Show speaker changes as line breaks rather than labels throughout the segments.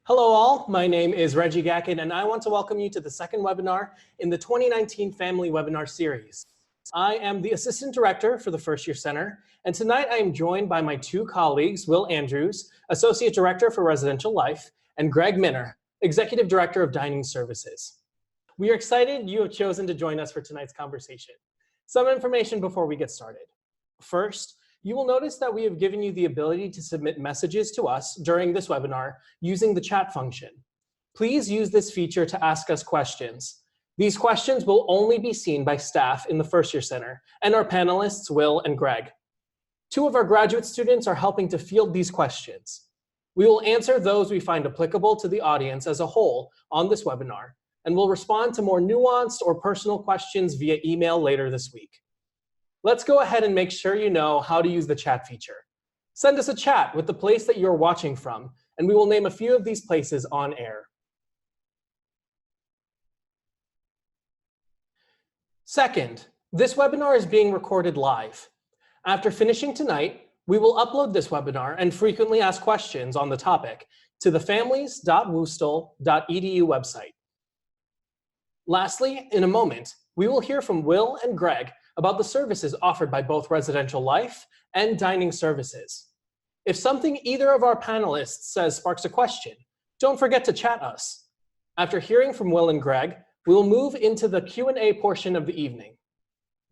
Hello all, my name is Reggie Gacken and I want to welcome you to the second webinar in the 2019 Family Webinar Series. I am the Assistant Director for the First Year Center, and tonight I am joined by my two colleagues, Will Andrews, Associate Director for Residential Life, and Greg Minner, Executive Director of Dining Services. We are excited you have chosen to join us for tonight's conversation. Some information before we get started. First, you will notice that we have given you the ability to submit messages to us during this webinar using the chat function. Please use this feature to ask us questions. These questions will only be seen by staff in the First Year Center and our panelists, Will and Greg. Two of our graduate students are helping to field these questions. We will answer those we find applicable to the audience as a whole on this webinar, and we'll respond to more nuanced or personal questions via email later this week. Let's go ahead and make sure you know how to use the chat feature. Send us a chat with the place that you're watching from, and we will name a few of these places on air. Second, this webinar is being recorded live. After finishing tonight, we will upload this webinar and frequently asked questions on the topic to the families.woostel.edu website. Lastly, in a moment, we will hear from Will and Greg about the services offered by both Residential Life and Dining Services. If something either of our panelists says sparks a question, don't forget to chat us. After hearing from Will and Greg, we will move into the Q&A portion of the evening.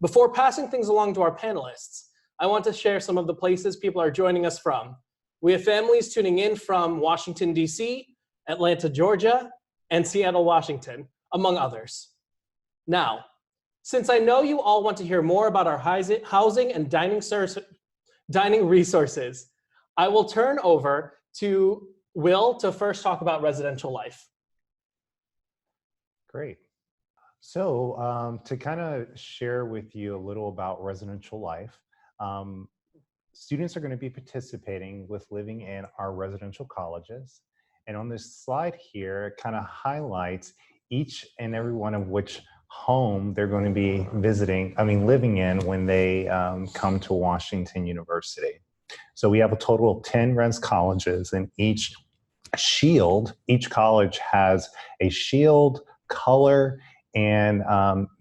Before passing things along to our panelists, I want to share some of the places people are joining us from. We have families tuning in from Washington, D.C., Atlanta, Georgia, and Seattle, Washington, among others. Now, since I know you all want to hear more about our housing and dining resources, I will turn over to Will to first talk about Residential Life.
Great. So to kind of share with you a little about Residential Life, students are going to be participating with living in our residential colleges. And on this slide here, it kind of highlights each and every one of which home they're going to be living in when they come to Washington University. So we have a total of 10 res colleges, and each college has a shield, color, and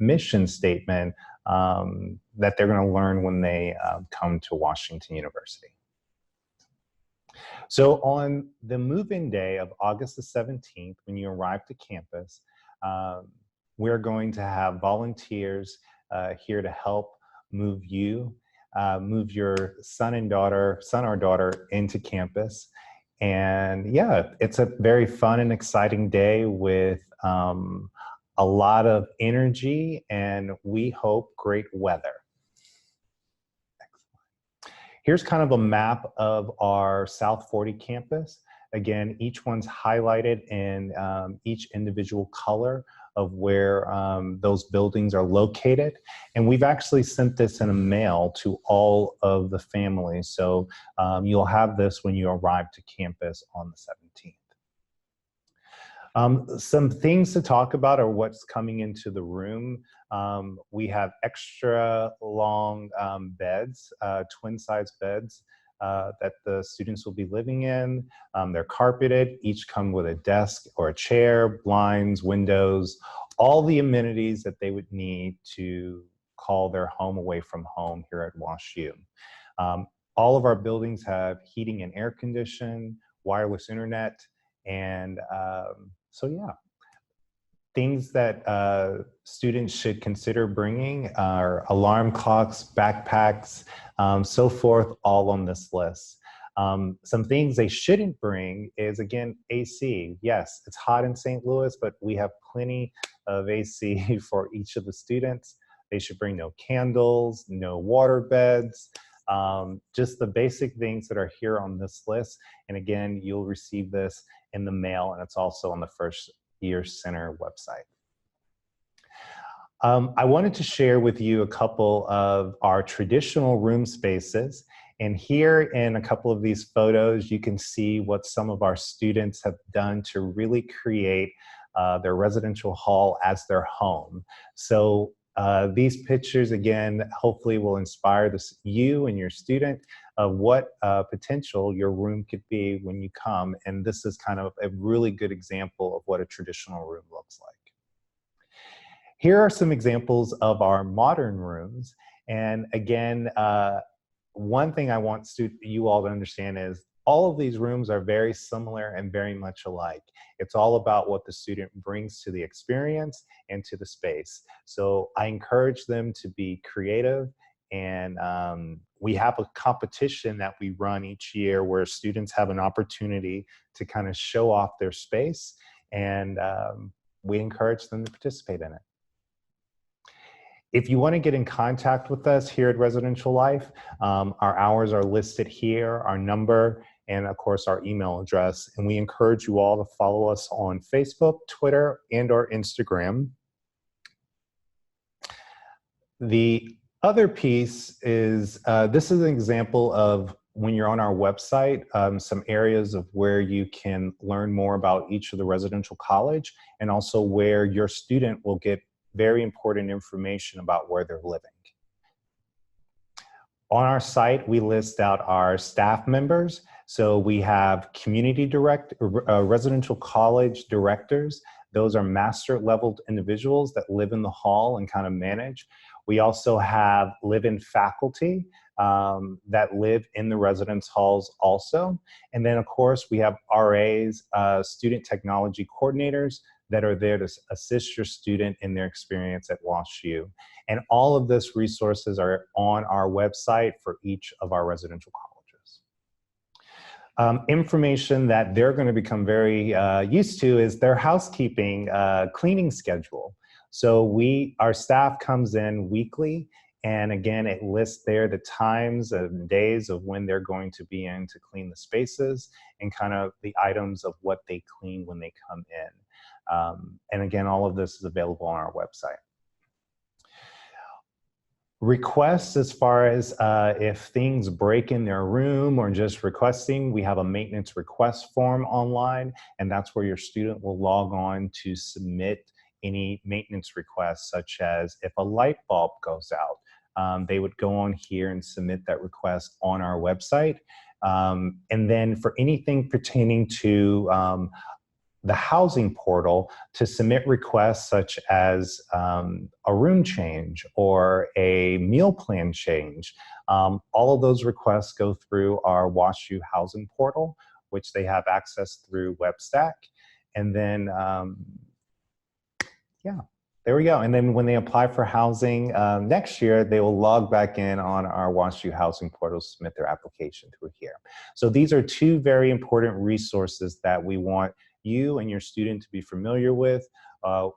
mission statement that they're going to learn when they come to Washington University. So on the move-in day of August the 17th, when you arrive to campus, we're going to have volunteers here to help move your son or daughter into campus. And yeah, it's a very fun and exciting day with a lot of energy and we hope great weather. Here's kind of a map of our South 40 campus. Again, each one's highlighted in each individual color of where those buildings are located. And we've actually sent this in a mail to all of the families. So you'll have this when you arrive to campus on the 17th. Some things to talk about are what's coming into the room. We have extra long beds, twin-size beds that the students will be living in. They're carpeted, each come with a desk or a chair, blinds, windows, all the amenities that they would need to call their home away from home here at WashU. All of our buildings have heating and air conditioning, wireless internet, and so yeah. Things that students should consider bringing are alarm clocks, backpacks, so forth, all on this list. Some things they shouldn't bring is, again, AC. Yes, it's hot in St. Louis, but we have plenty of AC for each of the students. They should bring no candles, no water beds, just the basic things that are here on this list. And again, you'll receive this in the mail, and it's also on the First Year Center website. I wanted to share with you a couple of our traditional room spaces. And here in a couple of these photos, you can see what some of our students have done to really create their residential hall as their home. So These pictures, again, hopefully will inspire you and your student of what potential your room could be when you come. And this is kind of a really good example of what a traditional room looks like. Here are some examples of our modern rooms. And again, one thing I want you all to understand is all of these rooms are very similar and very much alike. It's all about what the student brings to the experience and to the space. So I encourage them to be creative, and we have a competition that we run each year where students have an opportunity to kind of show off their space, and we encourage them to participate in it. If you want to get in contact with us here at Residential Life, our hours are listed here, our number, and of course our email address. And we encourage you all to follow us on Facebook, Twitter, and or Instagram. The other piece is, this is an example of when you're on our website, some areas of where you can learn more about each of the residential college, and also where your student will get very important information about where they're living. On our site, we list out our staff members. So we have residential college directors. Those are master level individuals that live in the hall and kind of manage. We also have live-in faculty that live in the residence halls also. And then of course we have RAs, student technology coordinators, that are there to assist your student in their experience at WashU. And all of this resources are on our website for each of our residential colleges. Information that they're going to become very used to is their housekeeping cleaning schedule. So our staff comes in weekly, and again, it lists there the times and days of when they're going to be in to clean the spaces, and kind of the items of what they clean when they come in. And again, all of this is available on our website. Requests, as far as if things break in their room or just requesting, we have a maintenance request form online, and that's where your student will log on to submit any maintenance requests, such as if a light bulb goes out. They would go on here and submit that request on our website. And then for anything pertaining to the housing portal, to submit requests such as a room change or a meal plan change. All of those requests go through our WashU housing portal, which they have access through WebStack. And then, yeah, there we go. And then when they apply for housing next year, they will log back in on our WashU housing portal, submit their application through here. So these are two very important resources that we want you and your student to be familiar with.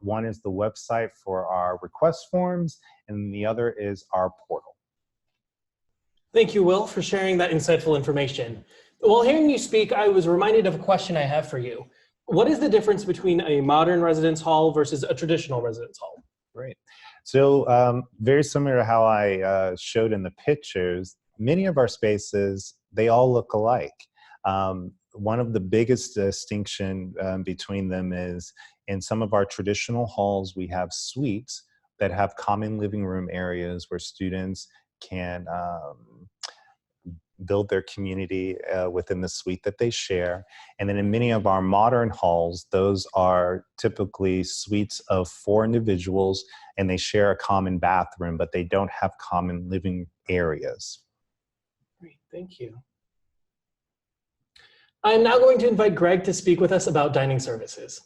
One is the website for our request forms, and the other is our portal.
Thank you, Will, for sharing that insightful information. While hearing you speak, I was reminded of a question I have for you. What is the difference between a modern residence hall versus a traditional residence hall?
Great. So very similar to how I showed in the pictures, many of our spaces, they all look alike. One of the biggest distinction between them is in some of our traditional halls, we have suites that have common living room areas where students can build their community within the suite that they share. And then in many of our modern halls, those are typically suites of 4 individuals, and they share a common bathroom, but they don't have common living areas.
Great, thank you. I'm now going to invite Greg to speak with us about dining services.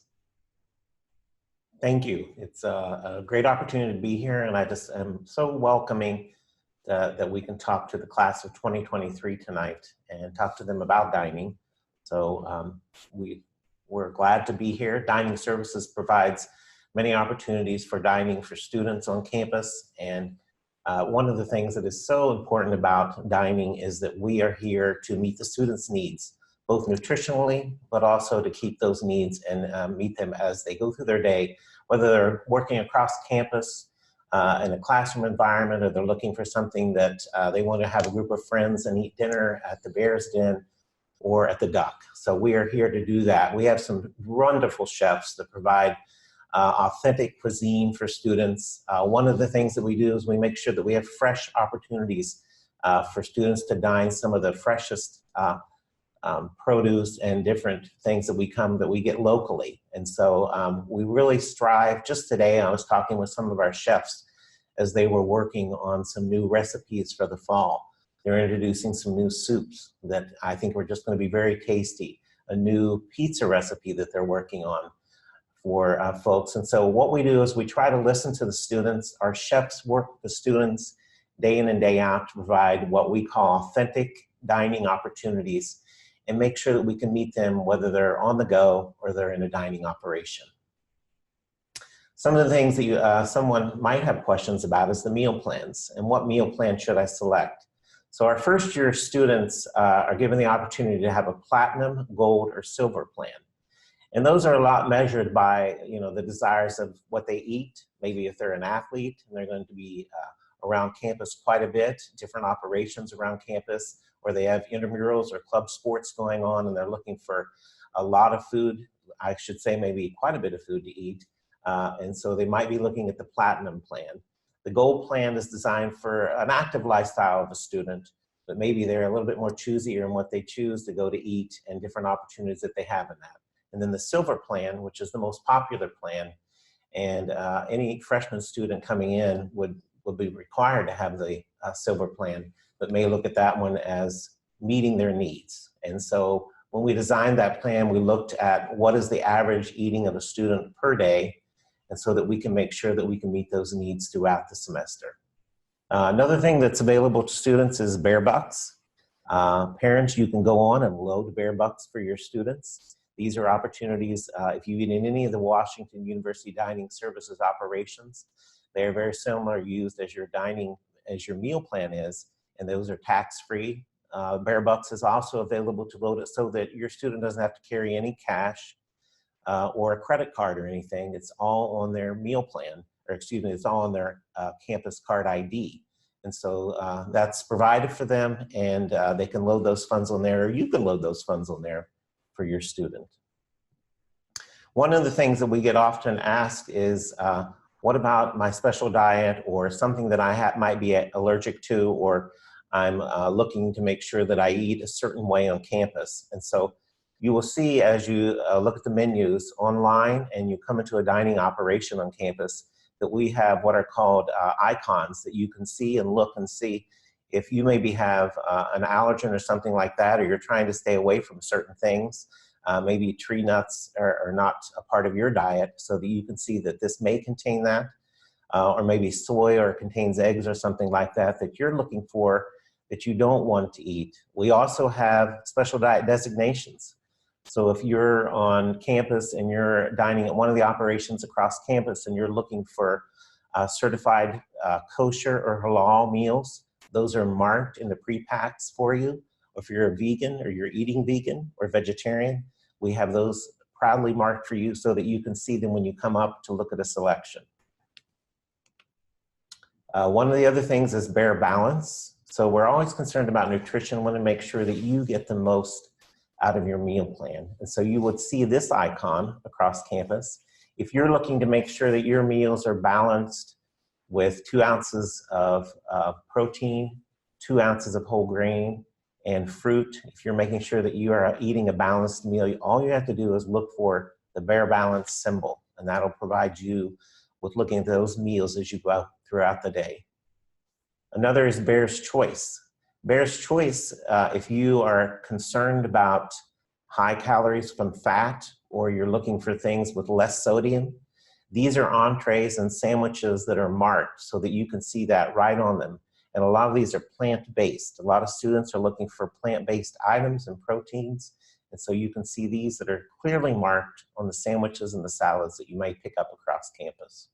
Thank you. It's a great opportunity to be here, and I just am so welcoming that we can talk to the class of 2023 tonight and talk to them about dining. So we're glad to be here. Dining services provides many opportunities for dining for students on campus, and one of the things that is so important about dining is that we are here to meet the students' needs, both nutritionally, but also to keep those needs and meet them as they go through their day, whether they're working across campus in a classroom environment, or they're looking for something that they want to have a group of friends and eat dinner at the Bear's Den or at the Duck. So we are here to do that. We have some wonderful chefs that provide authentic cuisine for students. One of the things that we do is we make sure that we have fresh opportunities for students to dine some of the freshest produce and different things that we get locally. And so we really strive. Just today I was talking with some of our chefs as they were working on some new recipes for the fall. They're introducing some new soups that I think are just going to be very tasty. A new pizza recipe that they're working on for folks. And so what we do is we try to listen to the students. Our chefs work with the students day in and day out to provide what we call authentic dining opportunities and make sure that we can meet them whether they're on the go or they're in a dining operation. Some of the things that someone might have questions about is the meal plans and what meal plan should I select. So our first year students are given the opportunity to have a platinum, gold, or silver plan. And those are a lot measured by the desires of what they eat. Maybe if they're an athlete and they're going to be around campus quite a bit, different operations around campus, or they have intramurals or club sports going on and they're looking for a lot of food, I should say maybe quite a bit of food to eat. And so they might be looking at the platinum plan. The gold plan is designed for an active lifestyle of a student, but maybe they're a little bit more choosier in what they choose to go to eat and different opportunities that they have in that. And then the silver plan, which is the most popular plan, and any freshman student coming in would be required to have the silver plan, but may look at that one as meeting their needs. And so when we designed that plan, we looked at what is the average eating of a student per day, and so that we can make sure that we can meet those needs throughout the semester. Another thing that's available to students is Bear Bucks. Parents, you can go on and load Bear Bucks for your students. These are opportunities, if you eat in any of the Washington University Dining Services operations, they are very similar used as your meal plan is, and those are tax-free. Bear Bucks is also available to load it so that your student doesn't have to carry any cash or a credit card or anything. It's all on their meal plan, or excuse me, it's all on their campus card ID. And so that's provided for them, and they can load those funds on there, or you can load those funds on there for your student. One of the things that we get often asked is, what about my special diet or something that I might be allergic to, or I'm looking to make sure that I eat a certain way on campus. And so you will see as you look at the menus online and you come into a dining operation on campus that we have what are called icons that you can see and look and see if you maybe have an allergen or something like that, or you're trying to stay away from certain things. Maybe tree nuts are not a part of your diet, so that you can see that this may contain that, or maybe soy or contains eggs or something like that that you're looking for that you don't want to eat. We also have special diet designations. So if you're on campus and you're dining at one of the operations across campus and you're looking for certified kosher or halal meals, those are marked in the pre-packs for you. If you're a vegan or you're eating vegan or vegetarian, we have those proudly marked for you so that you can see them when you come up to look at a selection. One of the other things is Bear Balance. So we're always concerned about nutrition. We want to make sure that you get the most out of your meal plan. And so you would see this icon across campus. If you're looking to make sure that your meals are balanced with 2 ounces of protein, 2 ounces of whole grain, and fruit, if you're making sure that you are eating a balanced meal, all you have to do is look for the Bear Balance symbol, and that'll provide you with looking at those meals as you go out throughout the day. Another is Bear's Choice. Bear's Choice, if you are concerned about high calories from fat, or you're looking for things with less sodium, these are entrees and sandwiches that are marked so that you can see that right on them. And a lot of these are plant-based. A lot of students are looking for plant-based items and proteins. And so you can see these that are clearly marked on the sandwiches and the salads that you might pick up across campus.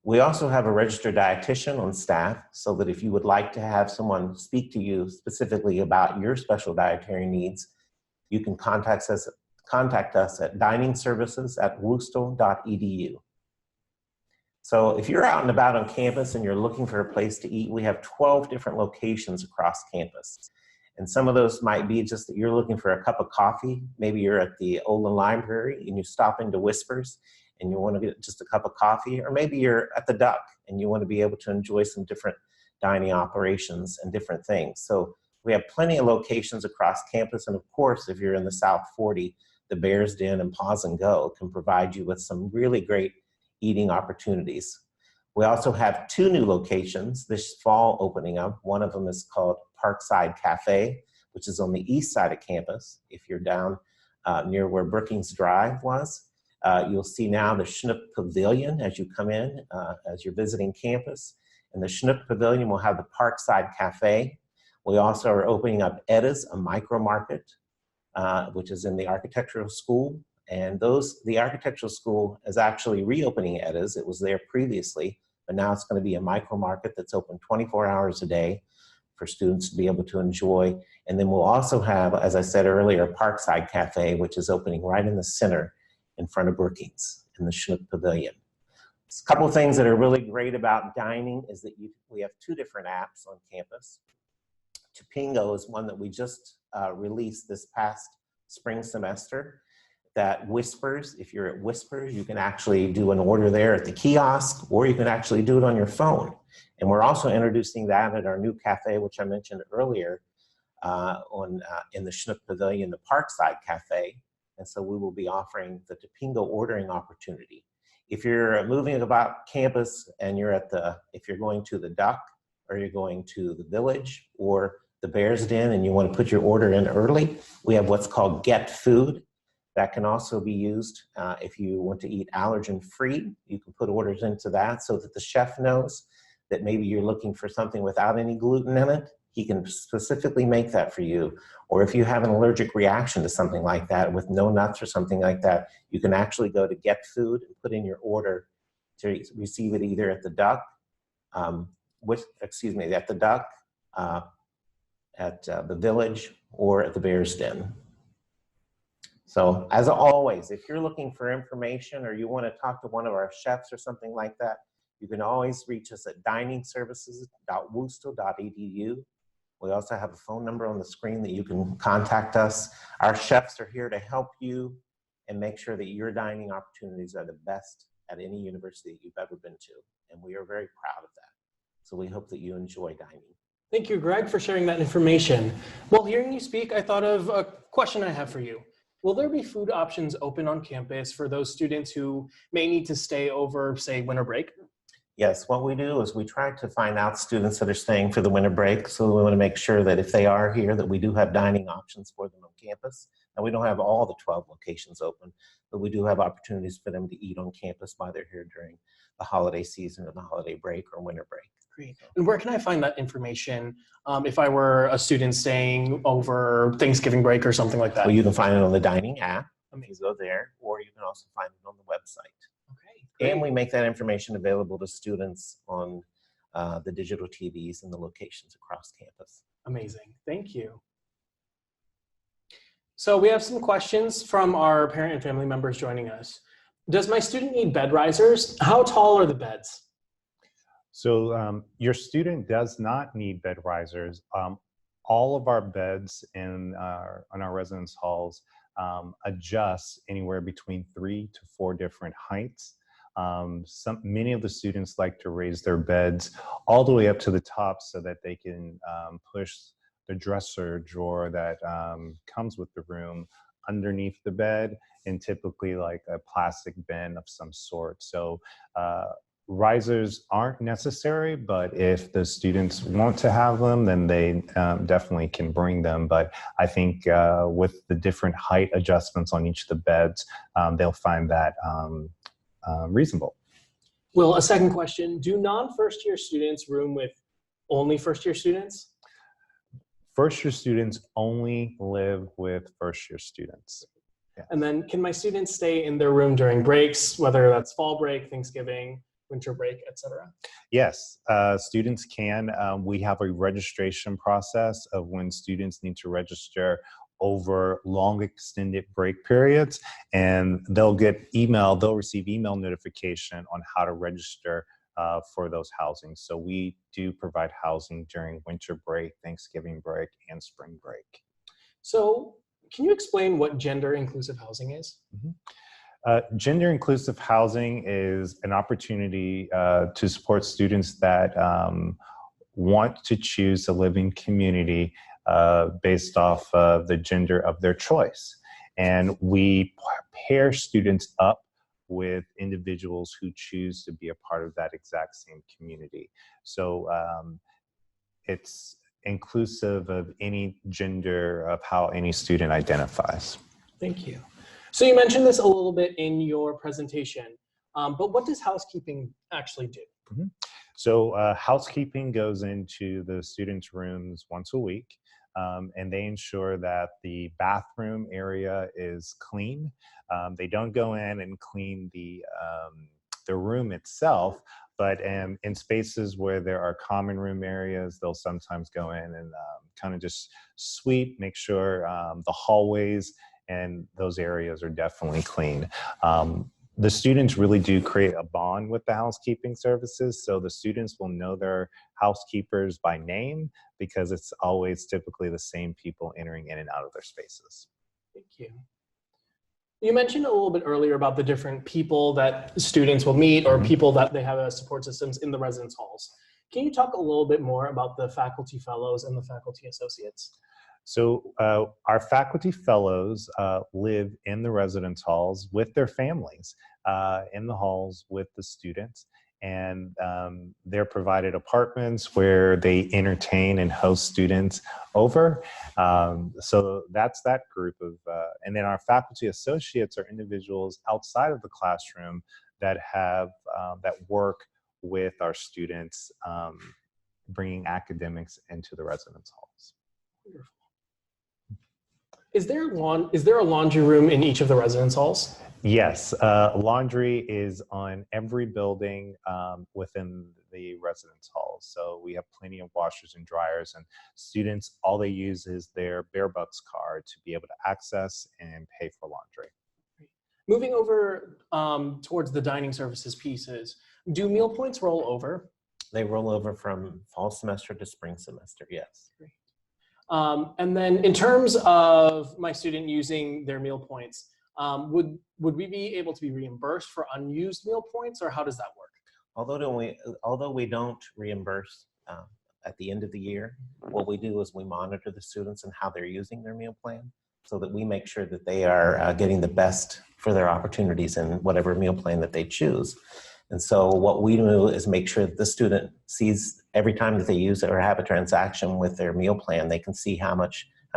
We also have a registered dietitian on staff, so that if you would like to have someone speak to you specifically about your special dietary needs, you can contact us at diningservices@woostel.edu. So if you're out and about on campus and you're looking for a place to eat, we have 12 different locations across campus. And some of those might be just that you're looking for a cup of coffee. Maybe you're at the Olin Library and you stop into Whispers and you want to get just a cup of coffee, or maybe you're at the Duck and you want to be able to enjoy some different dining operations and different things. So we have plenty of locations across campus, and of course, if you're in the South 40, the Bears Den and Pause and Go can provide you with some really great eating opportunities. We also have 2 new locations this fall opening up. One of them is called Parkside Cafe, which is on the east side of campus. If you're down near where Brookings Drive was, you'll see now the Chinook Pavilion as you come in, as you're visiting campus. And the Chinook Pavilion will have the Parkside Cafe. We also are opening up Edda's, a micro market, which is in the architectural school. And the architectural school is actually reopening Edda's. It was there previously, but now it's going to be a micro market that's open 24 hours a day for students to be able to enjoy. And then we'll also have, as I said earlier, Parkside Cafe, which is opening right in the center in front of Brookings in the Chinook Pavilion. A couple of things that are really great about dining is that we have 2 different apps on campus. Topingo is one that we just released this past spring semester that whispers. If you're at Whispers, you can actually do an order there at the kiosk, or you can actually do it on your phone. And we're also introducing that at our new cafe, which I mentioned earlier, in the Chinook Pavilion, the Parkside Cafe. And so we will be offering the Topingo ordering opportunity. If you're moving about campus and if you're going to the Duck, or you're going to the Village or the Bears Den and you want to put your order in early, we have what's called Get Food. That can also be used if you want to eat allergen-free. You can put orders into that so that the chef knows that maybe you're looking for something without any gluten in it. He can specifically make that for you. Or if you have an allergic reaction to something like that with no nuts or something like that, you can actually go to Get Food and put in your order to receive it either at the Duck, at the Duck, at the Village, or at the Bears Den. So as always, if you're looking for information or you want to talk to one of our chefs or something like that, you can always reach us at diningservices.wooster.edu. We also have a phone number on the screen that you can contact us. Our chefs are here to help you and make sure that your dining opportunities are the best at any university that you've ever been to. And we are very proud of that. So we hope that you enjoy dining.
Thank you, Greg, for sharing that information. Well, hearing you speak, I thought of a question I have for you. Will there be food options open on campus for those students who may need to stay over, say, winter break?
Yes, what we do is we try to find out students that are staying for the winter break. So we want to make sure that if they are here, that we do have dining options for them on campus. Now, we don't have all the 12 locations open, but we do have opportunities for them to eat on campus while they're here during the holiday season or the holiday break or winter break.
Great. And where can I find that information if I were a student staying over Thanksgiving break or something like that?
Well, you can find it on the dining app. You go there, or you can also find it on the website.
Okay. Great.
And we make that information available to students on the digital TVs and the locations across campus.
Amazing. Thank you. So we have some questions from our parent and family members joining us. Does my student need bed risers? How tall are the beds?
So your student does not need bed risers. All of our beds in our residence halls adjust anywhere between 3 to 4 different heights. Many of the students like to raise their beds all the way up to the top so that they can push the dresser drawer that comes with the room underneath the bed, and typically like a plastic bin of some sort. So risers aren't necessary, but if the students want to have them, then they definitely can bring them. But I think with the different height adjustments on each of the beds, they'll find that reasonable.
Well, a second question, do non-first year students room with only first year students?
First year students only live with first year students. Yeah.
And then can my students stay in their room during breaks, whether that's fall break, Thanksgiving, winter break, etc.?
Yes, students can. We have a registration process of when students need to register over long extended break periods, and they'll receive email notification on how to register for those housings. So we do provide housing during winter break, Thanksgiving break, and spring break.
So can you explain what gender inclusive housing is?
Mm-hmm. Gender inclusive housing is an opportunity to support students that want to choose a living community based off of the gender of their choice. And we pair students up with individuals who choose to be a part of that exact same community. So it's inclusive of any gender of how any student identifies.
Thank you. So you mentioned this a little bit in your presentation, but what does housekeeping actually do?
Mm-hmm. So housekeeping goes into the students' rooms once a week, and they ensure that the bathroom area is clean. They don't go in and clean the room itself, but in spaces where there are common room areas, they'll sometimes go in and kind of just sweep, make sure the hallways and those areas are definitely clean. The students really do create a bond with the housekeeping services, so the students will know their housekeepers by name because it's always typically the same people entering in and out of their spaces.
Thank you. You mentioned a little bit earlier about the different people that students will meet or people that they have as support systems in the residence halls. Can you talk a little bit more about the faculty fellows and the faculty associates?
So our faculty fellows live in the residence halls with their families, in the halls with the students, and they're provided apartments where they entertain and host students over. So that's that group of, and then our faculty associates are individuals outside of the classroom that have, that work with our students, bringing academics into the residence halls.
Wonderful. Is there a laundry room in each of the residence halls?
Yes, laundry is on every building within the residence halls. So we have plenty of washers and dryers, and students, all they use is their BareBucks card to be able to access and pay for laundry.
Moving over towards the dining services pieces, do meal points roll over?
They roll over from fall semester to spring semester, yes.
Great. And then in terms of my student using their meal points, would we be able to be reimbursed for unused meal points, or how does that work?
Although we don't reimburse at the end of the year, what we do is we monitor the students and how they're using their meal plan so that we make sure that they are getting the best for their opportunities in whatever meal plan that they choose. And so what we do is make sure that the student sees every time that they use it or have a transaction with their meal plan, they can see how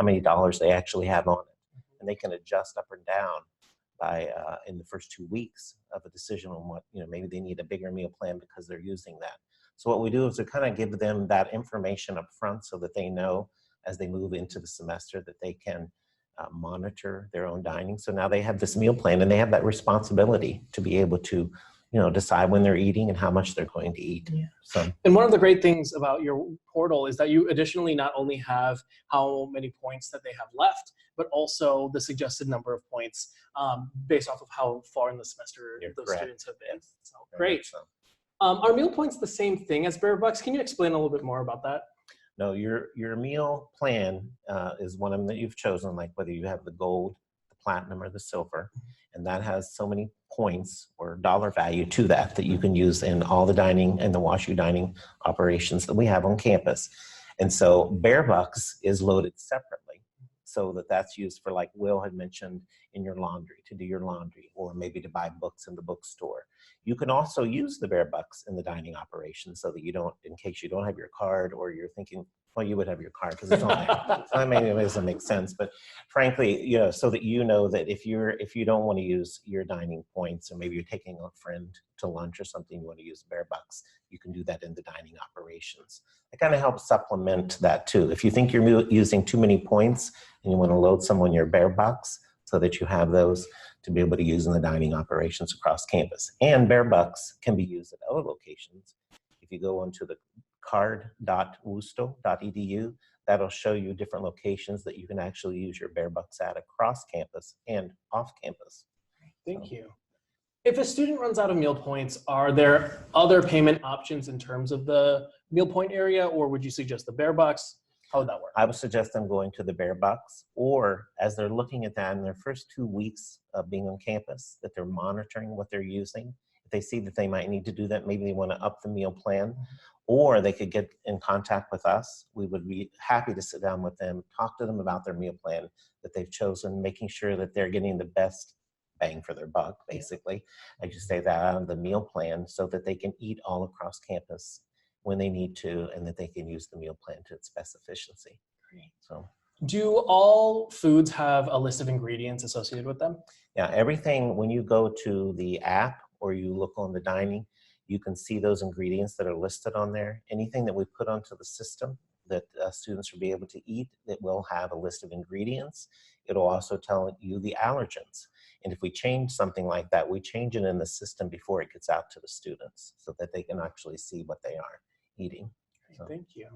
many dollars they actually have on it. And they can adjust up or down by in the first 2 weeks of a decision on what, maybe they need a bigger meal plan because they're using that. So what we do is we kind of give them that information up front so that they know as they move into the semester that they can monitor their own dining. So now they have this meal plan and they have that responsibility to be able to decide when they're eating and how much they're going to eat.
Yeah.
So,
and one of the great things about your portal is that you additionally not only have how many points that they have left, but also the suggested number of points based off of how far in the semester those students have been. So great.
So.
Are meal points the same thing as BareBucks? Can you explain a little bit more about that?
No, your meal plan is one of them that you've chosen, like whether you have the gold, the platinum, or the silver, and that has so many points or dollar value to that you can use in all the dining and the WashU dining operations that we have on campus. And so BareBucks is loaded separately so that that's used for, like Will had mentioned, in your laundry, to do your laundry, or maybe to buy books in the bookstore. You can also use the BareBucks in the dining operation so that you don't, in case you don't have your card or you're thinking, well, you would have your card because it's on there. So that maybe doesn't make sense, but frankly, so that that if you don't want to use your dining points, or maybe you're taking a friend to lunch or something, you want to use BareBucks, you can do that in the dining operations. It kind of helps supplement that too. If you think you're using too many points and you want to load someone your BareBucks so that you have those to be able to use in the dining operations across campus. And BareBucks can be used at other locations. If you go onto the card.wusto.edu, that'll show you different locations that you can actually use your BareBucks at across campus and off campus.
Thank you. If a student runs out of meal points, are there other payment options in terms of the meal point area, or would you suggest the BareBucks? How would that work?
I would suggest them going to the Bear Bucks, or as they're looking at that in their first 2 weeks of being on campus, that they're monitoring what they're using. If they see that they might need to do that, maybe they want to up the meal plan, or they could get in contact with us. We would be happy to sit down with them, talk to them about their meal plan that they've chosen, making sure that they're getting the best bang for their buck, basically. I just say that out of the meal plan so that they can eat all across campus when they need to, and that they can use the meal plan to its best efficiency.
Great.
So,
do all foods have a list of ingredients associated with them?
yeah, everything, when you go to the app or you look on the dining, you can see those ingredients that are listed on there. Anything that we put onto the system that students will be able to eat, it will have a list of ingredients. It'll also tell you the allergens. And if we change something like that, we change it in the system before it gets out to the students so that they can actually see what they are eating. So.
Thank you.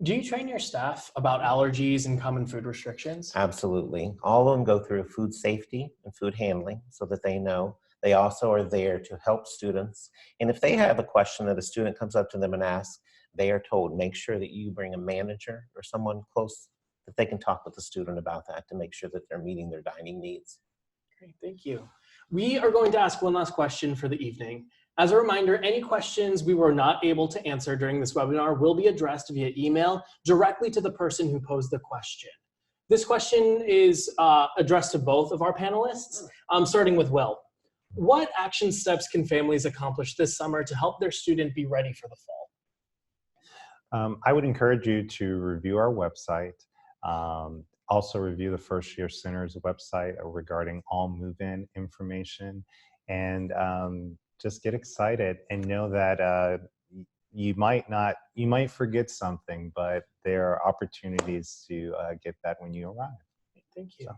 Do you train your staff about allergies and common food restrictions?
Absolutely. All of them go through food safety and food handling so that they know. They also are there to help students. And if they have a question that a student comes up to them and asks, they are told, make sure that you bring a manager or someone close that they can talk with the student about that to make sure that they're meeting their dining needs.
Great, thank you. We are going to ask one last question for the evening. As a reminder, any questions we were not able to answer during this webinar will be addressed via email directly to the person who posed the question. This question is addressed to both of our panelists, starting with Will. What action steps can families accomplish this summer to help their student be ready for the fall?
I would encourage you to review our website. Also review the First Year Center's website regarding all move-in information, and just get excited and know that you might forget something, but there are opportunities to get that when you arrive.
Thank you.
So.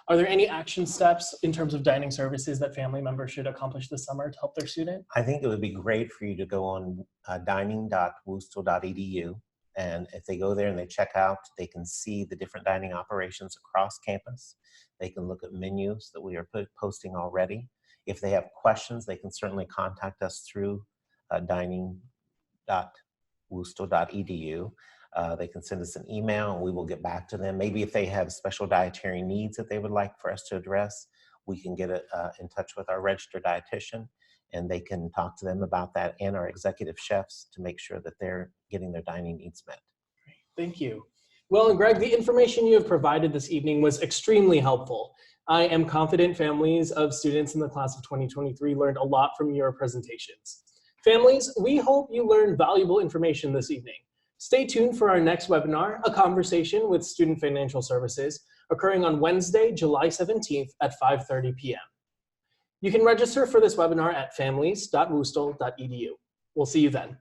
Are there any action steps in terms of dining services that family members should accomplish this summer to help their student?
I think it would be great for you to go on dining.woostel.edu, and if they go there and they check out, they can see the different dining operations across campus. They can look at menus that we are posting already. If they have questions, they can certainly contact us through dining.woostel.edu. They can send us an email and we will get back to them. Maybe if they have special dietary needs that they would like for us to address, we can get in touch with our registered dietitian and they can talk to them about that, and our executive chefs, to make sure that they're getting their dining needs met.
Great. Thank you. Well, and Greg, the information you have provided this evening was extremely helpful. I am confident families of students in the class of 2023 learned a lot from your presentations. Families, we hope you learned valuable information this evening. Stay tuned for our next webinar, a conversation with Student Financial Services, occurring on Wednesday, July 17th at 5:30 p.m. You can register for this webinar at families.woostel.edu. We'll see you then.